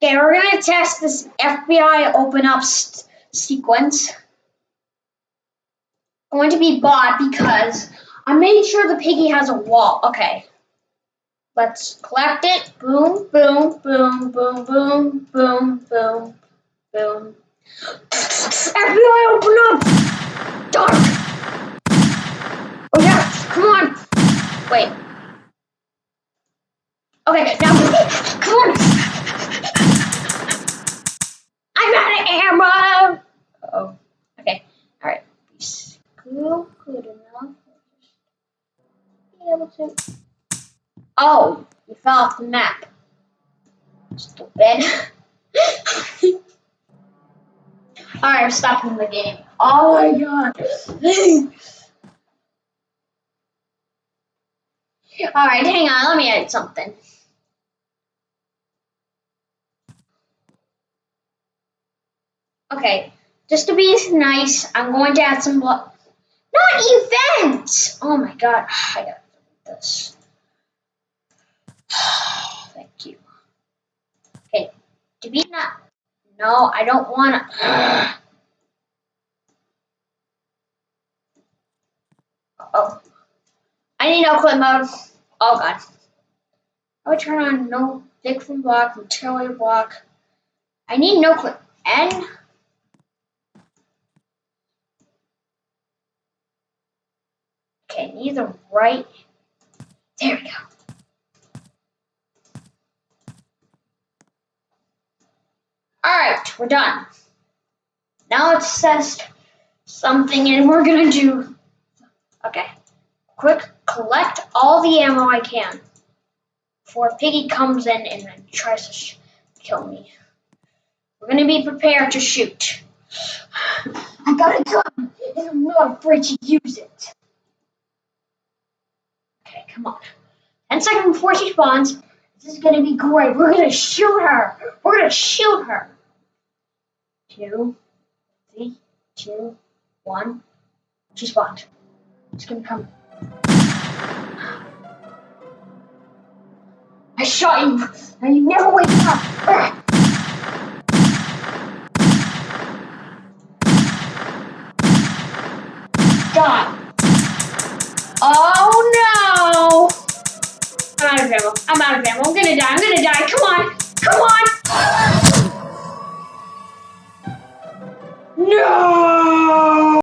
Okay, we're gonna test this FBI open up sequence. I want to be bought because I made sure the piggy has a wall. Okay. Let's collect it. Boom, boom, boom, boom, boom, boom, boom, boom. FBI, open up! Dark! Oh yes, come on! Wait. Okay, now come on! I'm out of ammo! Oh, okay. Alright. Still good enough. Be able to. Oh, you fell off the map. Stupid. Alright, I'm stopping the game. Oh my god. Alright, hang on, let me add something. Okay, just to be nice, I'm going to add some not events! Oh my god, I gotta do this. Thank you. Okay, to be not. No, I don't wanna. Oh, I need no clip mode. Oh god. I would turn on no dig from block, material block. I need no clip. N. Okay, need the right. There we go. Alright, we're done. Now let's test something and we're gonna do. Okay. Quick, collect all the ammo I can before Piggy comes in and then tries to kill me. We're gonna be prepared to shoot. I got a gun and I'm not afraid to use it. Okay, come on. 10 seconds before she spawns. This is gonna be great. We're gonna shoot her. We're gonna shoot her. 2, 3, 2, 1. She spawned. It's gonna come. I shot you. Now you never wake up. God. Oh no. I'm out of ammo. I'm out of ammo. I'm gonna die. I'm gonna die. Come on. Come on. No.